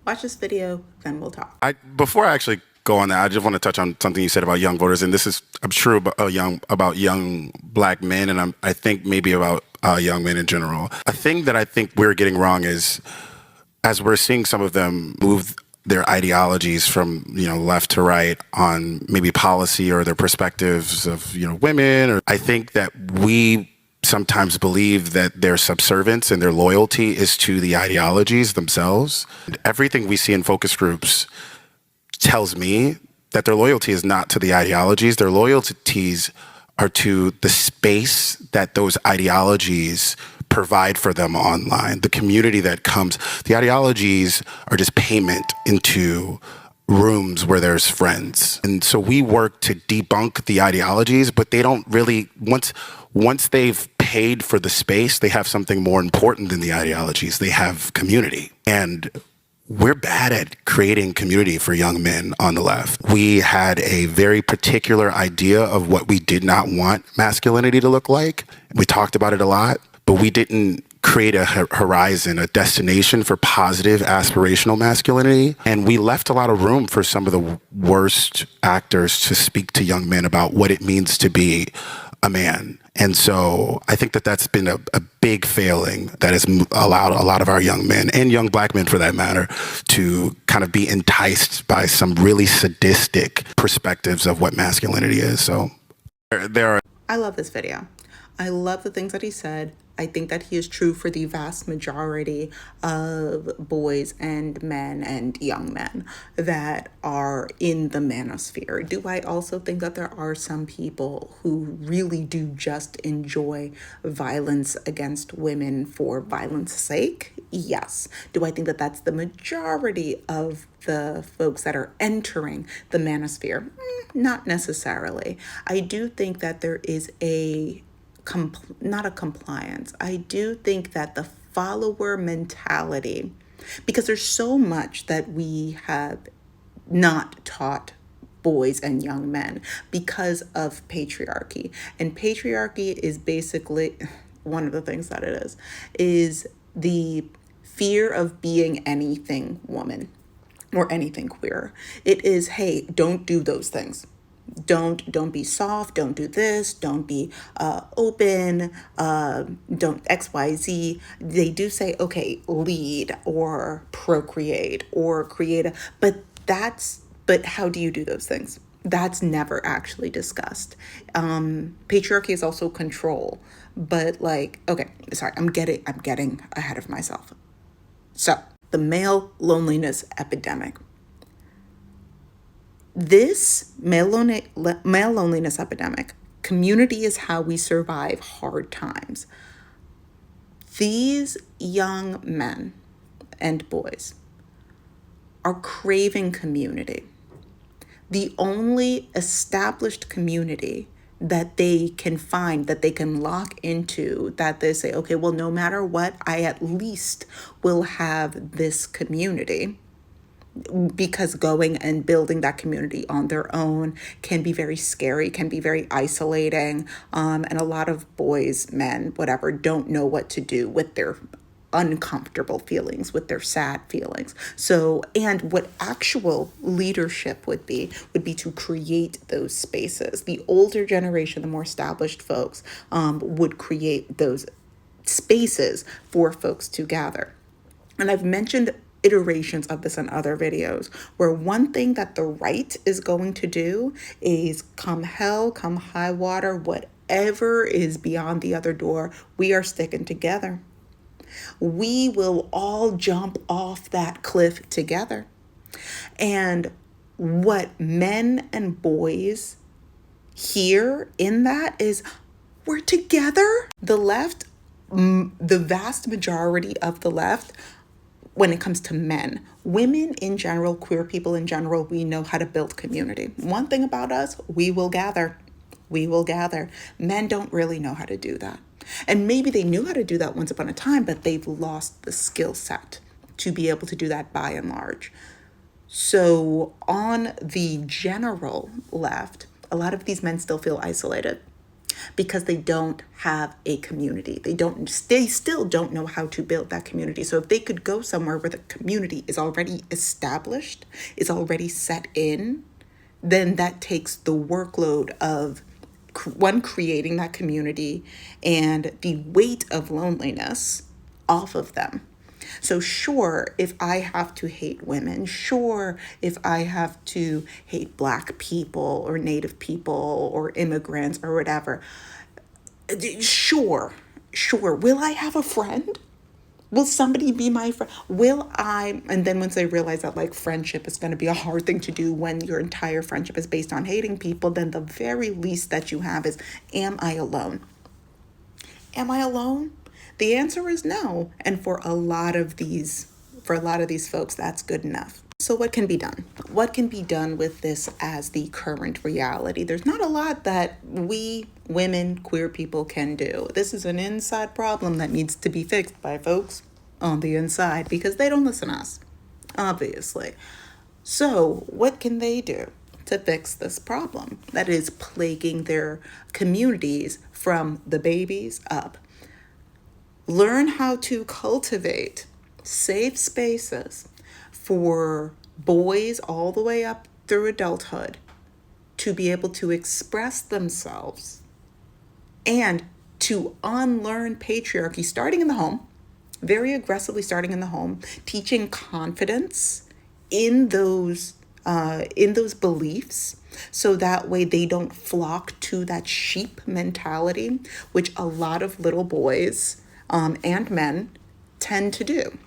Watch this video, then we'll talk. Before I actually go on that, I just want to touch on something you said about young voters, and this is, I'm sure, about young black men, and I think maybe about young men in general. A thing that I think we're getting wrong is, as we're seeing some of them move their ideologies from left to right on maybe policy or their perspectives of women, or I think that we sometimes believe that their subservience and their loyalty is to the ideologies themselves. Everything we see in focus groups tells me that their loyalty is not to the ideologies. Their loyalties are to the space that those ideologies provide for them online, the community that comes. The ideologies are just payment into rooms where there's friends. And so we work to debunk the ideologies, but they don't really, once they've paid for the space, they have something more important than the ideologies. They have community. And we're bad at creating community for young men on the left. We had a very particular idea of what we did not want masculinity to look like. We talked about it a lot, but we didn't create a horizon, a destination for positive aspirational masculinity. And we left a lot of room for some of the worst actors to speak to young men about what it means to be a man. And so I think that that's been a big failing that has allowed a lot of our young men, and young black men for that matter, to kind of be enticed by some really sadistic perspectives of what masculinity is. So there are. I love this video. I love the things that he said. I think that he is true for the vast majority of boys and men and young men that are in the manosphere. Do I also think that there are some people who really do just enjoy violence against women for violence sake? Yes. Do I think that that's the majority of the folks that are entering the manosphere? Not necessarily. I do think that there is not a compliance. I do think that the follower mentality, because there's so much that we have not taught boys and young men because of patriarchy. And patriarchy is basically one of the things that it is the fear of being anything woman or anything queer. It is, hey, don't do those things. Don't be soft, don't do this, don't be open, don't XYZ. They do say, okay, lead or procreate or create but how do you do those things? That's never actually discussed. Patriarchy is also control, but okay, sorry, I'm getting ahead of myself. So the male loneliness epidemic. This male loneliness epidemic, community is how we survive hard times. These young men and boys are craving community. The only established community that they can find, that they can lock into, that they say, okay, well, no matter what, I at least will have this community. Because going and building that community on their own can be very scary, can be very isolating. And a lot of boys, men, whatever, don't know what to do with their uncomfortable feelings, with their sad feelings. So, and what actual leadership would be to create those spaces. The older generation, the more established folks, would create those spaces for folks to gather. And I've mentioned iterations of this in other videos, where one thing that the right is going to do is come hell, come high water, whatever is beyond the other door, we are sticking together. We will all jump off that cliff together. And what men and boys hear in that is, we're together. The left, the vast majority of the left, when it comes to men, women in general, queer people in general, we know how to build community. One thing about us, we will gather. We will gather. Men don't really know how to do that. And maybe they knew how to do that once upon a time, but they've lost the skill set to be able to do that by and large. So on the general left, a lot of these men still feel isolated. because they don't have a community. They still don't know how to build that community. So if they could go somewhere where the community is already established, is already set in, then that takes the workload of one, creating that community and the weight of loneliness off of them. So sure, if I have to hate women, sure, if I have to hate Black people or Native people or immigrants or whatever, sure, sure. Will I have a friend? Will somebody be my friend? Will I? And then once I realize that like friendship is going to be a hard thing to do when your entire friendship is based on hating people, then the very least that you have is, am I alone? Am I alone? The answer is no. And for a lot of these folks, that's good enough. So what can be done? What can be done with this as the current reality? There's not a lot that we women, queer people can do. This is an inside problem that needs to be fixed by folks on the inside because they don't listen to us, obviously. So what can they do to fix this problem that is plaguing their communities from the babies up? Learn how to cultivate safe spaces for boys all the way up through adulthood to be able to express themselves and to unlearn patriarchy, starting in the home, very aggressively starting in the home, teaching confidence in those beliefs, so that way they don't flock to that sheep mentality, which a lot of little boys and men tend to do.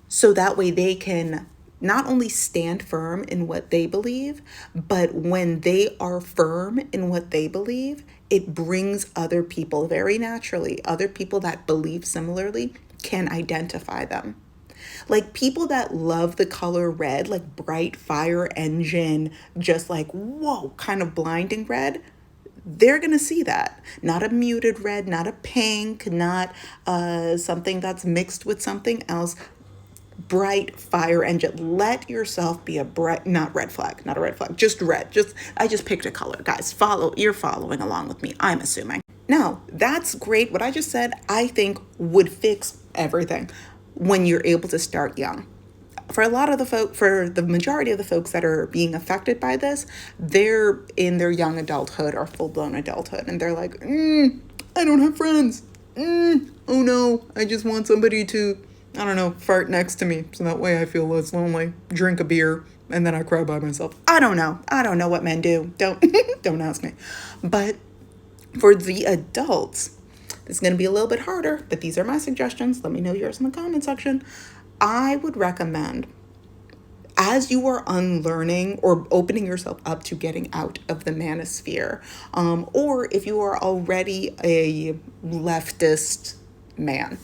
So that way they can not only stand firm in what they believe, but when they are firm in what they believe, it brings other people very naturally. Other people that believe similarly can identify them. Like people that love the color red, like bright fire engine, just like, whoa, kind of blinding red, they're going to see that. Not a muted red, not a pink, not something that's mixed with something else. Bright fire engine. Let yourself be a bright, not red flag, not a red flag, just red. I just picked a color. Guys, you're following along with me, I'm assuming. Now, that's great. What I just said, I think would fix everything when you're able to start young. For the majority of the folks that are being affected by this, they're in their young adulthood or full-blown adulthood, and they're like, I don't have friends. Oh no, I just want somebody to, I don't know, fart next to me, so that way I feel less lonely, drink a beer, and then I cry by myself. I don't know what men do. Don't ask me. But for the adults, it's going to be a little bit harder, but these are my suggestions. Let me know yours in the comment section. I would recommend, as you are unlearning or opening yourself up to getting out of the manosphere, or if you are already a leftist man.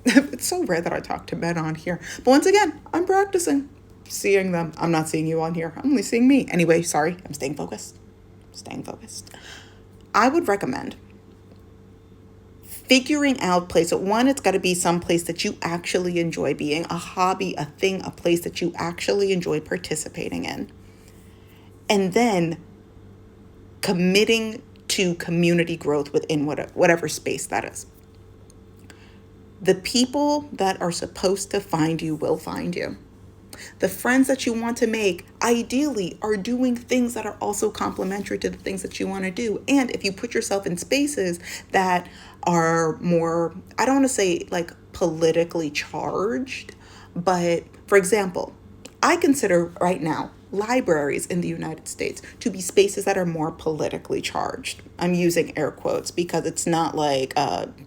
It's so rare that I talk to men on here. But once again, I'm practicing seeing them. I'm not seeing you on here. I'm only seeing me. Anyway, sorry. I'm staying focused. I would recommend figuring out place. So one, it's got to be some place that you actually enjoy being, a hobby, a thing, a place that you actually enjoy participating in. And then committing to community growth within whatever space that is. The people that are supposed to find you will find you. The friends that you want to make, ideally, are doing things that are also complementary to the things that you want to do. And if you put yourself in spaces that are more, I don't want to say like politically charged, but for example, I consider right now libraries in the United States to be spaces that are more politically charged. I'm using air quotes because it's not like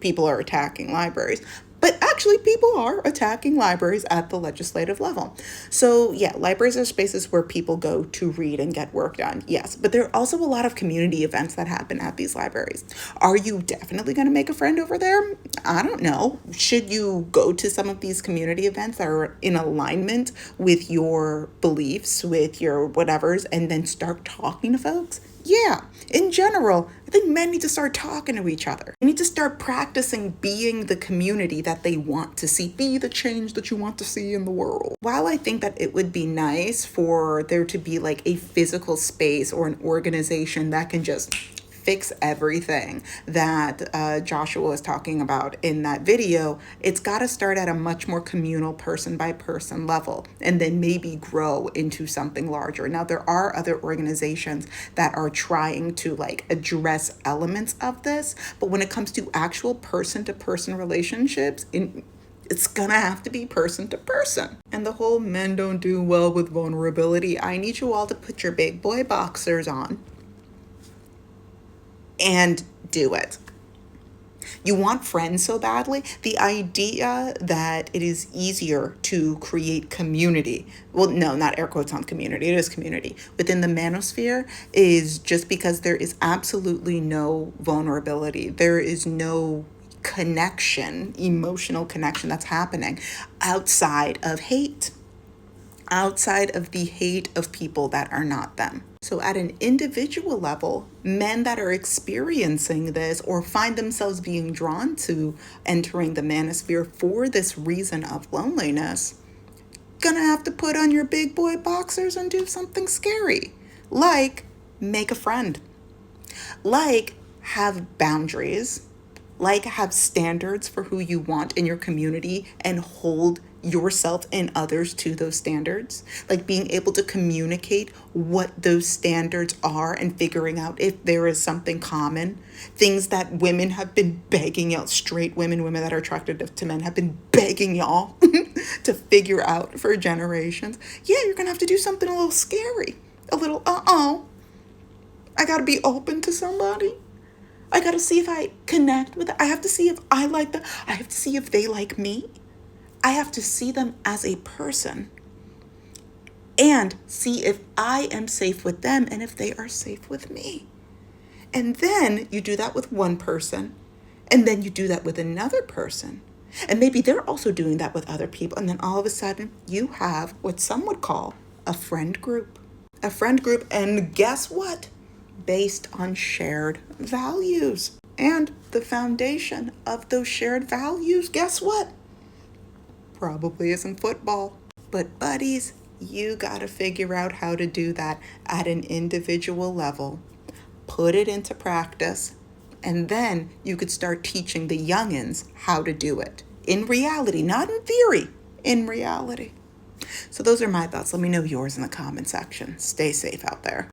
people are attacking libraries. But actually, people are attacking libraries at the legislative level. So yeah, libraries are spaces where people go to read and get work done. Yes, but there are also a lot of community events that happen at these libraries. Are you definitely going to make a friend over there? I don't know. Should you go to some of these community events that are in alignment with your beliefs, with your whatevers, and then start talking to folks? Yeah, in general, I think men need to start talking to each other. They need to start practicing being the community that they want to see, be the change that you want to see in the world. While I think that it would be nice for there to be like a physical space or an organization that can just fix everything that Joshua was talking about in that video. It's got to start at a much more communal person by person level and then maybe grow into something larger. Now, there are other organizations that are trying to like address elements of this, but when it comes to actual person to person relationships, it's gonna have to be person to person. And the whole men don't do well with vulnerability, I need you all to put your big boy boxers on and do it. You want friends so badly. The idea that it is easier to create community, well, no, not air quotes on community, it is community, within the manosphere is just because there is absolutely no vulnerability. There is no connection, emotional connection that's happening outside of hate, outside of the hate of people that are not them. So at an individual level, men that are experiencing this or find themselves being drawn to entering the manosphere for this reason of loneliness, gonna have to put on your big boy boxers and do something scary, like make a friend, like have boundaries, like have standards for who you want in your community and hold yourself and others to those standards, like being able to communicate what those standards are and figuring out if there is something common, things that women have been begging y'all, straight women, women that are attracted to men have been begging y'all to figure out for generations. Yeah, you're gonna have to do something a little scary, a little I gotta be open to somebody. I gotta see if I connect with it. I have to see if I like them. I have to see if they like me. I have to see them as a person and see if I am safe with them and if they are safe with me. And then you do that with one person, and then you do that with another person. And maybe they're also doing that with other people. And then all of a sudden you have what some would call a friend group. A friend group, and guess what? Based on shared values. And the foundation of those shared values, guess what? Probably isn't football. But buddies, you gotta figure out how to do that at an individual level. Put it into practice, and then you could start teaching the youngins how to do it. In reality, not in theory, in reality. So those are my thoughts. Let me know yours in the comment section. Stay safe out there.